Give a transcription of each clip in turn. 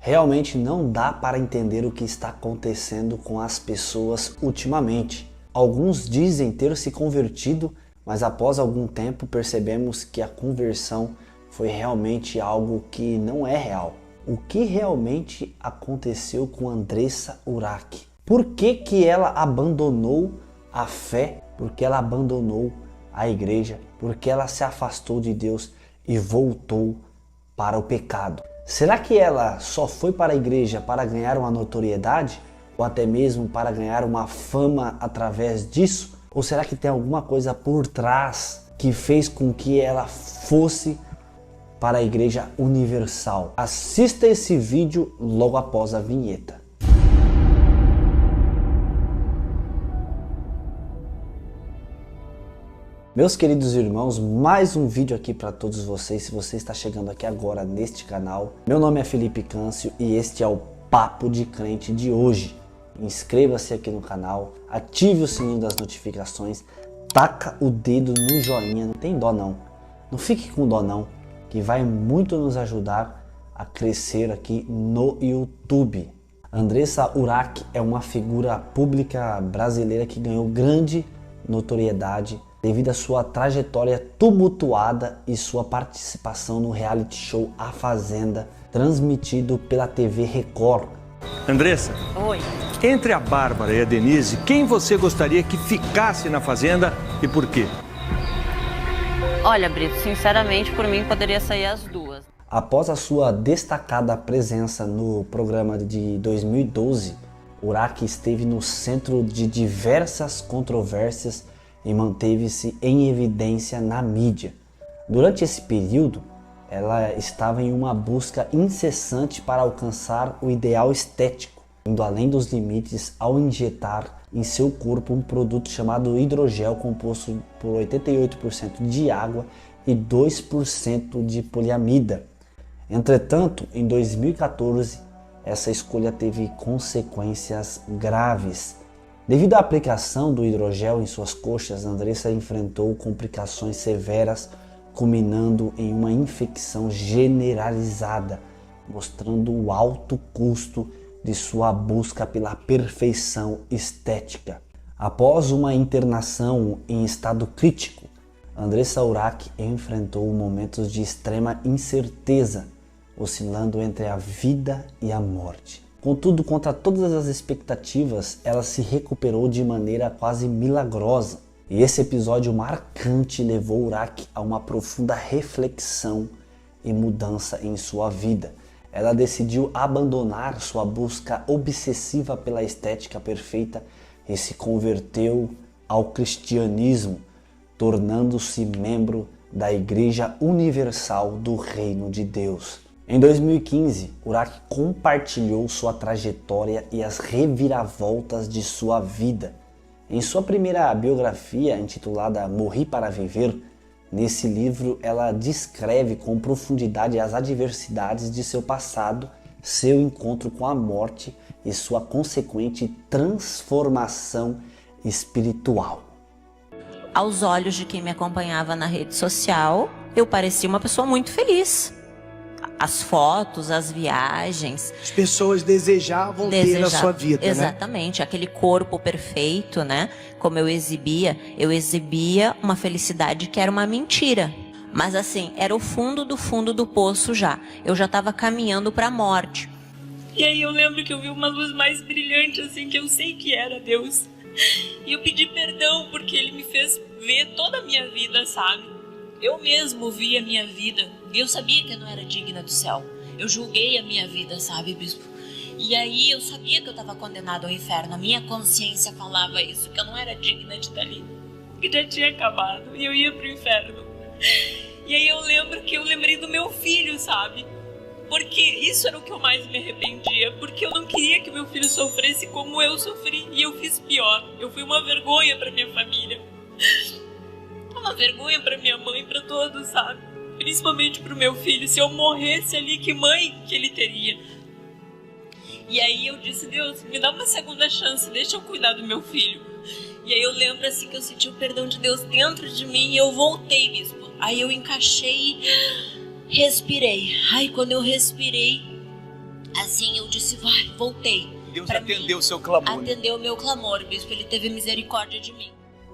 Realmente não dá para entender o que está acontecendo com as pessoas ultimamente. Alguns dizem ter se convertido, mas após algum tempo percebemos que a conversão foi realmente algo que não é real. O que realmente aconteceu com Andressa Urach? Por que ela abandonou a fé? Por que ela abandonou a igreja? Por que ela se afastou de Deus e voltou para o pecado? Será que ela só foi para a igreja para ganhar uma notoriedade? Ou até mesmo para ganhar uma fama através disso? Ou será que tem alguma coisa por trás que fez com que ela fosse para a Igreja Universal? Assista esse vídeo logo após a vinheta. Meus queridos irmãos, mais um vídeo aqui para todos vocês. Se você está chegando aqui agora neste canal, meu nome é Felipe Câncio e este é o Papo de Crente de hoje. Inscreva-se aqui no canal, ative o sininho das notificações, taca o dedo no joinha, não tem dó não, não fique com dó não, que vai muito nos ajudar a crescer aqui no YouTube. Andressa Urach é uma figura pública brasileira que ganhou grande notoriedade devido à sua trajetória tumultuada e sua participação no reality show A Fazenda, transmitido pela TV Record. Andressa, Oi. entre a Bárbara e a Denise, quem você gostaria que ficasse na Fazenda e por quê? Olha, Brito, sinceramente, por mim poderia sair as duas. Após a sua destacada presença no programa de 2012, Urach esteve no centro de diversas controvérsias e manteve-se em evidência na mídia. Durante esse período, ela estava em uma busca incessante para alcançar o ideal estético, indo além dos limites ao injetar em seu corpo um produto chamado hidrogel composto por 88% de água e 2% de poliamida. Entretanto, em 2014, essa escolha teve consequências graves. Devido à aplicação do hidrogel em suas coxas, Andressa enfrentou complicações severas, culminando em uma infecção generalizada, mostrando o alto custo de sua busca pela perfeição estética. Após uma internação em estado crítico, Andressa Urach enfrentou momentos de extrema incerteza, oscilando entre a vida e a morte. Contudo, contra todas as expectativas, ela se recuperou de maneira quase milagrosa. E esse episódio marcante levou Urach a uma profunda reflexão e mudança em sua vida. Ela decidiu abandonar sua busca obsessiva pela estética perfeita e se converteu ao cristianismo, tornando-se membro da Igreja Universal do Reino de Deus. Em 2015, Urach compartilhou sua trajetória e as reviravoltas de sua vida. Em sua primeira biografia, intitulada Morri para Viver, nesse livro ela descreve com profundidade as adversidades de seu passado, seu encontro com a morte e sua consequente transformação espiritual. Aos olhos de quem me acompanhava na rede social, eu parecia uma pessoa muito feliz. As fotos, as viagens. As pessoas desejavam ter na sua vida, exatamente, né? Aquele corpo perfeito, né? Como eu exibia uma felicidade que era uma mentira. Mas assim, era o fundo do poço já. Eu já estava caminhando para a morte. E aí eu lembro que eu vi uma luz mais brilhante, assim, que eu sei que era Deus. E eu pedi perdão porque Ele me fez ver toda a minha vida, sabe? Eu mesmo vi a minha vida e eu sabia que eu não era digna do céu. Eu julguei a minha vida, sabe, bispo? E aí eu sabia que eu estava condenado ao inferno. A minha consciência falava isso, que eu não era digna de estar ali. Que já tinha acabado e eu ia pro inferno. E aí eu lembro que eu lembrei do meu filho, sabe? Porque isso era o que eu mais me arrependia. Porque eu não queria que meu filho sofresse como eu sofri. E eu fiz pior. Eu fui uma vergonha para minha família. Uma vergonha para minha mãe, para todos, sabe? Principalmente pro meu filho. Se eu morresse ali, que mãe que ele teria? E aí eu disse, Deus, me dá uma segunda chance, deixa eu cuidar do meu filho. E aí eu lembro assim que eu senti o perdão de Deus dentro de mim e eu voltei, bispo. Aí eu encaixei e respirei. Aí quando eu respirei, Assim, eu disse, vai, voltei. Deus atendeu o seu clamor. Atendeu o meu clamor, bispo, ele teve misericórdia de mim.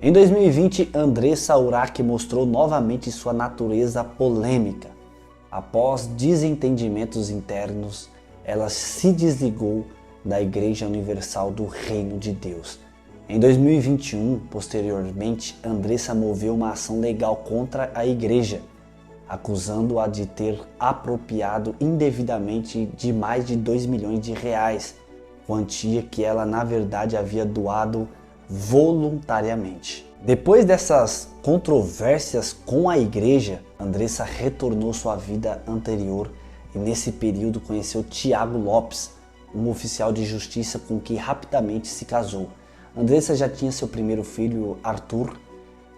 Em 2020, Andressa Urach mostrou novamente sua natureza polêmica. Após desentendimentos internos, ela se desligou da Igreja Universal do Reino de Deus. Em 2021, posteriormente, Andressa moveu uma ação legal contra a igreja, acusando-a de ter apropriado indevidamente de mais de 2 milhões de reais, quantia que ela na verdade havia doado voluntariamente. Depois dessas controvérsias com a igreja, Andressa retornou sua vida anterior e nesse período conheceu Tiago Lopes, um oficial de justiça com quem rapidamente se casou. Andressa já tinha seu primeiro filho, Arthur,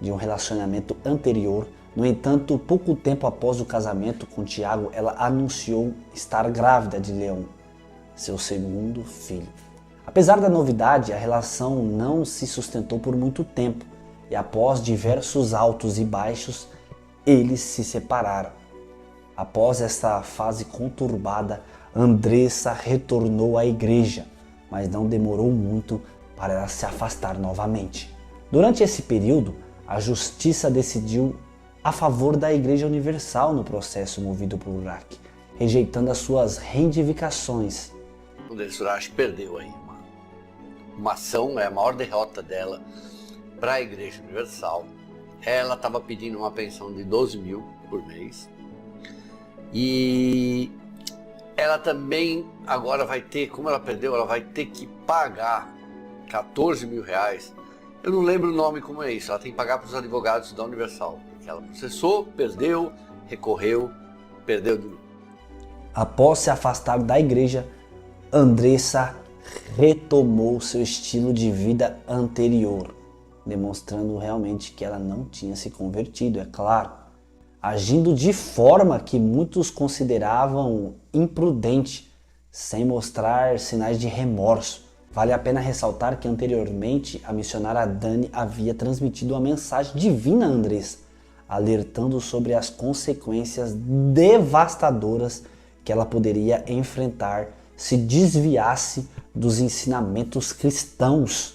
de um relacionamento anterior. No entanto, pouco tempo após o casamento com Tiago, ela anunciou estar grávida de Leon, seu segundo filho. Apesar da novidade, a relação não se sustentou por muito tempo e após diversos altos e baixos, eles se separaram. Após esta fase conturbada, Andressa retornou à igreja, mas não demorou muito para ela se afastar novamente. Durante esse período, a justiça decidiu a favor da Igreja Universal no processo movido por Urach, rejeitando as suas reivindicações. Andressa Urach perdeu aí uma ação, é a maior derrota dela para a Igreja Universal. Ela estava pedindo uma pensão de 12 mil por mês e ela também agora vai ter, como ela perdeu, ela vai ter que pagar 14 mil reais. Eu não lembro o nome como é isso, ela tem que pagar para os advogados da Universal, porque ela processou, perdeu, recorreu, perdeu de novo. Após se afastar da igreja, Andressa retomou seu estilo de vida anterior, demonstrando realmente que ela não tinha se convertido, é claro, agindo de forma que muitos consideravam imprudente, sem mostrar sinais de remorso. Vale a pena ressaltar que anteriormente a missionária Dani havia transmitido uma mensagem divina a Andressa, alertando sobre as consequências devastadoras que ela poderia enfrentar se desviasse dos ensinamentos cristãos.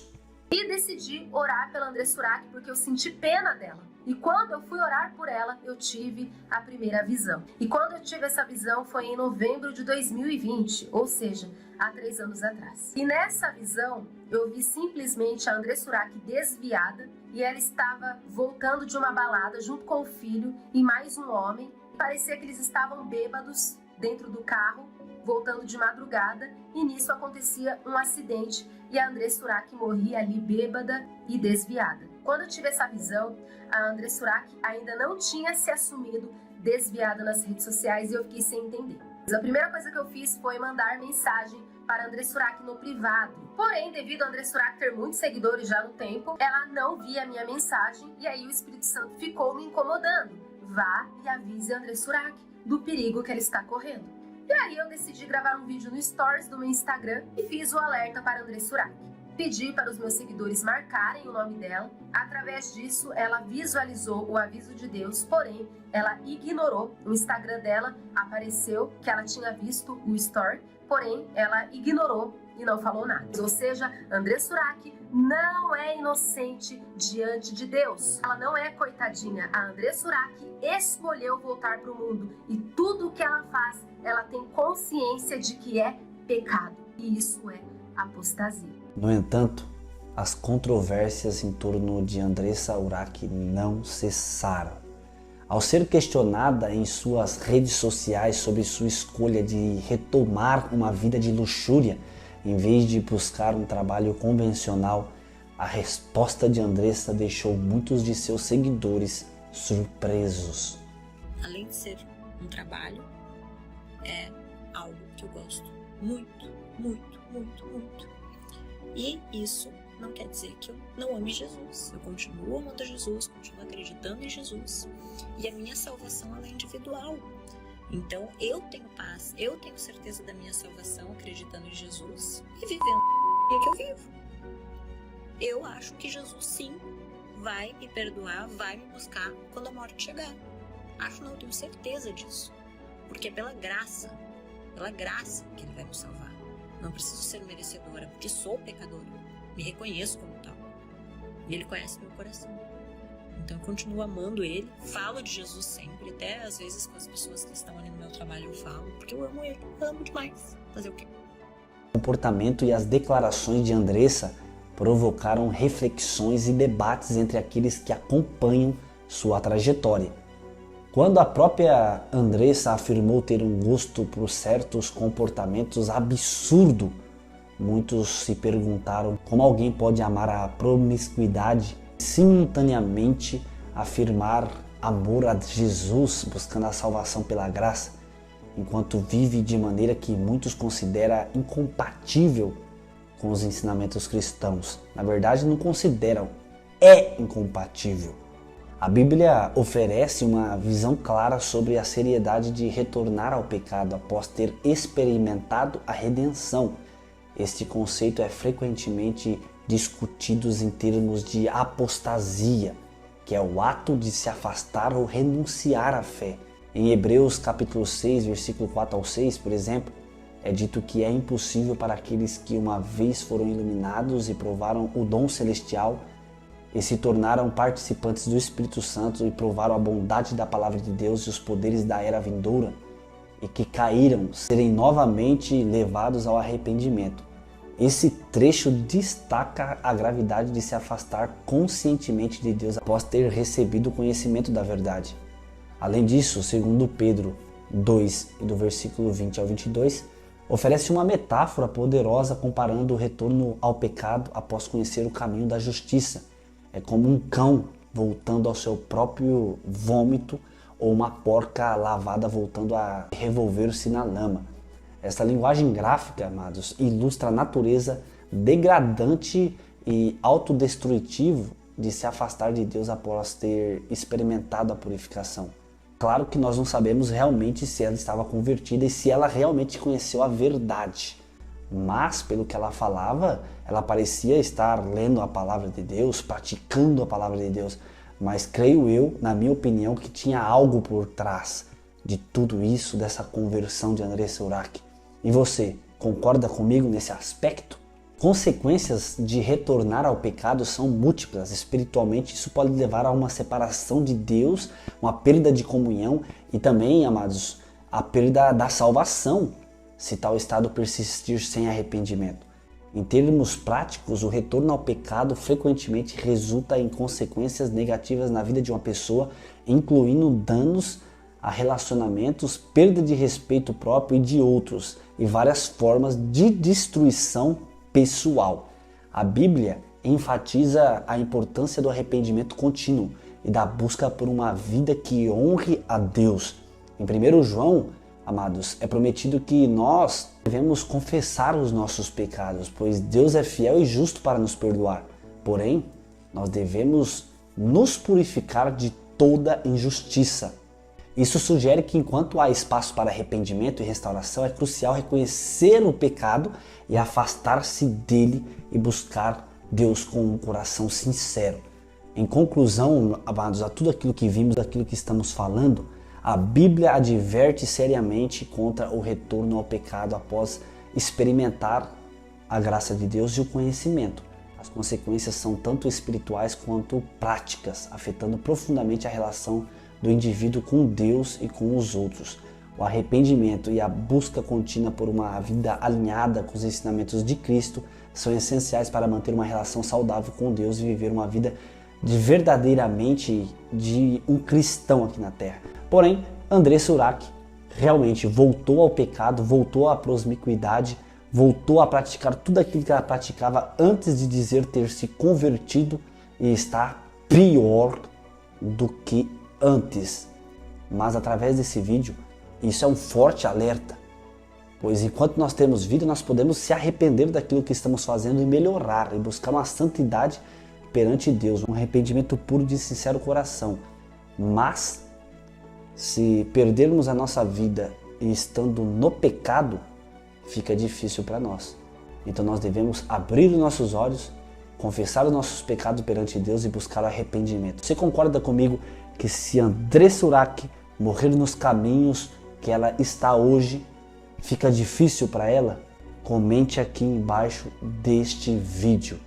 E decidi orar pela Andressa Urach porque eu senti pena dela. E quando eu fui orar por ela, eu tive a primeira visão. E quando eu tive essa visão foi em novembro de 2020, ou seja, há 3 anos atrás. E nessa visão, eu vi simplesmente a Andressa Urach desviada e ela estava voltando de uma balada junto com o filho e mais um homem. Parecia que eles estavam bêbados dentro do carro, voltando de madrugada, e nisso acontecia um acidente e a Andressa Urach morria ali bêbada e desviada. Quando eu tive essa visão, a Andressa Urach ainda não tinha se assumido desviada nas redes sociais e eu fiquei sem entender. A primeira coisa que eu fiz foi mandar mensagem para a Andressa Urach no privado. Porém, devido a Andressa Urach ter muitos seguidores já no tempo, ela não via a minha mensagem e aí o Espírito Santo ficou me incomodando. Vá e avise a Andressa Urach do perigo que ela está correndo. E aí eu decidi gravar um vídeo no Stories do meu Instagram e fiz o alerta para a Andressa Urach. Pedi para os meus seguidores marcarem o nome dela. Através disso, ela visualizou o aviso de Deus, porém, ela ignorou. O Instagram dela apareceu que ela tinha visto o story, porém, ela ignorou e não falou nada. Ou seja, Andressa Urach não é inocente diante de Deus. Ela não é coitadinha. A Andressa Urach escolheu voltar para o mundo e tudo o que ela faz, ela tem consciência de que é pecado. E isso é apostasia. No entanto, as controvérsias em torno de Andressa Urach não cessaram. Ao ser questionada em suas redes sociais sobre sua escolha de retomar uma vida de luxúria em vez de buscar um trabalho convencional, a resposta de Andressa deixou muitos de seus seguidores surpresos. Além de ser um trabalho, é algo que eu gosto muito, muito, muito, muito. E isso não quer dizer que eu não ame Jesus. Eu continuo amando Jesus, continuo acreditando em Jesus. E a minha salvação ela é individual. Então eu tenho paz, eu tenho certeza da minha salvação acreditando em Jesus e vivendo o que eu vivo. Eu acho que Jesus sim vai me perdoar, vai me buscar quando a morte chegar. Acho não, eu tenho certeza disso. Porque é pela graça pela graça que Ele vai me salvar. Não preciso ser merecedora, porque sou pecadora. Me reconheço como tal. E Ele conhece meu coração. Então eu continuo amando Ele, falo de Jesus sempre, até às vezes com as pessoas que estão ali no meu trabalho eu falo, porque eu amo Ele, eu amo demais. Fazer o quê? O comportamento e as declarações de Andressa provocaram reflexões e debates entre aqueles que acompanham sua trajetória. Quando a própria Andressa afirmou ter um gosto por certos comportamentos absurdo, muitos se perguntaram como alguém pode amar a promiscuidade e simultaneamente afirmar amor a Jesus, buscando a salvação pela graça, enquanto vive de maneira que muitos consideram incompatível com os ensinamentos cristãos. Na verdade, não consideram, é incompatível. A Bíblia oferece uma visão clara sobre a seriedade de retornar ao pecado após ter experimentado a redenção. Este conceito é frequentemente discutido em termos de apostasia, que é o ato de se afastar ou renunciar à fé. Em Hebreus capítulo 6, versículo 4 ao 6, por exemplo, é dito que é impossível para aqueles que uma vez foram iluminados e provaram o dom celestial e se tornaram participantes do Espírito Santo e provaram a bondade da palavra de Deus e os poderes da era vindoura, e que caíram, serem novamente levados ao arrependimento. Esse trecho destaca a gravidade de se afastar conscientemente de Deus após ter recebido o conhecimento da verdade. Além disso, segundo Pedro 2, do versículo 20 ao 22, oferece uma metáfora poderosa comparando o retorno ao pecado após conhecer o caminho da justiça. É como um cão voltando ao seu próprio vômito ou uma porca lavada voltando a revolver-se na lama. Essa linguagem gráfica, amados, ilustra a natureza degradante e autodestrutiva de se afastar de Deus após ter experimentado a purificação. Claro que nós não sabemos realmente se ela estava convertida e se ela realmente conheceu a verdade. Mas, pelo que ela falava, ela parecia estar lendo a palavra de Deus, praticando a palavra de Deus. Mas creio eu, na minha opinião, que tinha algo por trás de tudo isso, dessa conversão de Andressa Urach. E você, concorda comigo nesse aspecto? Consequências de retornar ao pecado são múltiplas. Espiritualmente, isso pode levar a uma separação de Deus, uma perda de comunhão e também, amados, a perda da salvação, se tal estado persistir sem arrependimento. Em termos práticos, o retorno ao pecado frequentemente resulta em consequências negativas na vida de uma pessoa, incluindo danos a relacionamentos, perda de respeito próprio e de outros, e várias formas de destruição pessoal. A Bíblia enfatiza a importância do arrependimento contínuo e da busca por uma vida que honre a Deus. Em 1 João, amados, é prometido que nós devemos confessar os nossos pecados, pois Deus é fiel e justo para nos perdoar. Porém, nós devemos nos purificar de toda injustiça. Isso sugere que enquanto há espaço para arrependimento e restauração, é crucial reconhecer o pecado e afastar-se dele e buscar Deus com um coração sincero. Em conclusão, amados, a tudo aquilo que vimos, daquilo que estamos falando, a Bíblia adverte seriamente contra o retorno ao pecado após experimentar a graça de Deus e o conhecimento. As consequências são tanto espirituais quanto práticas, afetando profundamente a relação do indivíduo com Deus e com os outros. O arrependimento e a busca contínua por uma vida alinhada com os ensinamentos de Cristo são essenciais para manter uma relação saudável com Deus e viver uma vida verdadeiramente de um cristão aqui na Terra. Porém, Andressa Urach realmente voltou ao pecado, voltou à promiscuidade, voltou a praticar tudo aquilo que ela praticava antes de dizer ter se convertido e está pior do que antes. Mas através desse vídeo, isso é um forte alerta, pois enquanto nós temos vida, nós podemos se arrepender daquilo que estamos fazendo e melhorar e buscar uma santidade perante Deus, um arrependimento puro de sincero coração. Mas se perdermos a nossa vida e estando no pecado, fica difícil para nós. Então nós devemos abrir os nossos olhos, confessar os nossos pecados perante Deus e buscar o arrependimento. Você concorda comigo que se Andressa Urach morrer nos caminhos que ela está hoje, fica difícil para ela? Comente aqui embaixo deste vídeo.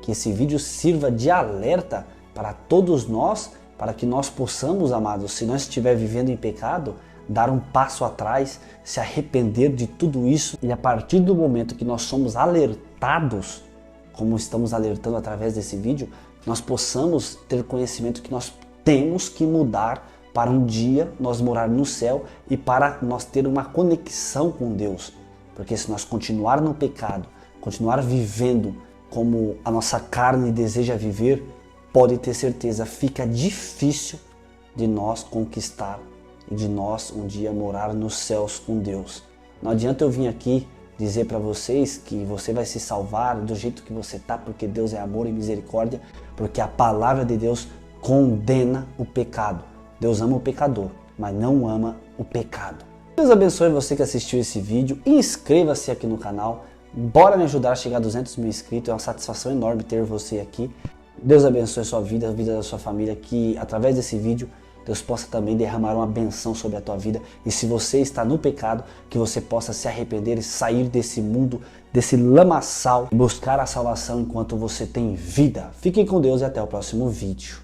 Que esse vídeo sirva de alerta para todos nós, para que nós possamos, amados, se nós estiver vivendo em pecado, dar um passo atrás, se arrepender de tudo isso, e a partir do momento que nós somos alertados, como estamos alertando através desse vídeo, nós possamos ter conhecimento que nós temos que mudar para um dia nós morar no céu e para nós ter uma conexão com Deus. Porque se nós continuar no pecado, continuar vivendo como a nossa carne deseja viver, pode ter certeza, fica difícil de nós conquistar e de nós um dia morar nos céus com Deus. Não adianta eu vir aqui dizer para vocês que você vai se salvar do jeito que você está, porque Deus é amor e misericórdia, porque a palavra de Deus condena o pecado. Deus ama o pecador, mas não ama o pecado. Deus abençoe você que assistiu esse vídeo. Inscreva-se aqui no canal. Bora me ajudar a chegar a 200 mil inscritos. É uma satisfação enorme ter você aqui. Deus abençoe a sua vida, a vida da sua família. Que através desse vídeo Deus possa também derramar uma benção sobre a tua vida. E se você está no pecado, que você possa se arrepender e sair desse mundo, desse lamaçal, e buscar a salvação enquanto você tem vida. Fiquem com Deus e até o próximo vídeo.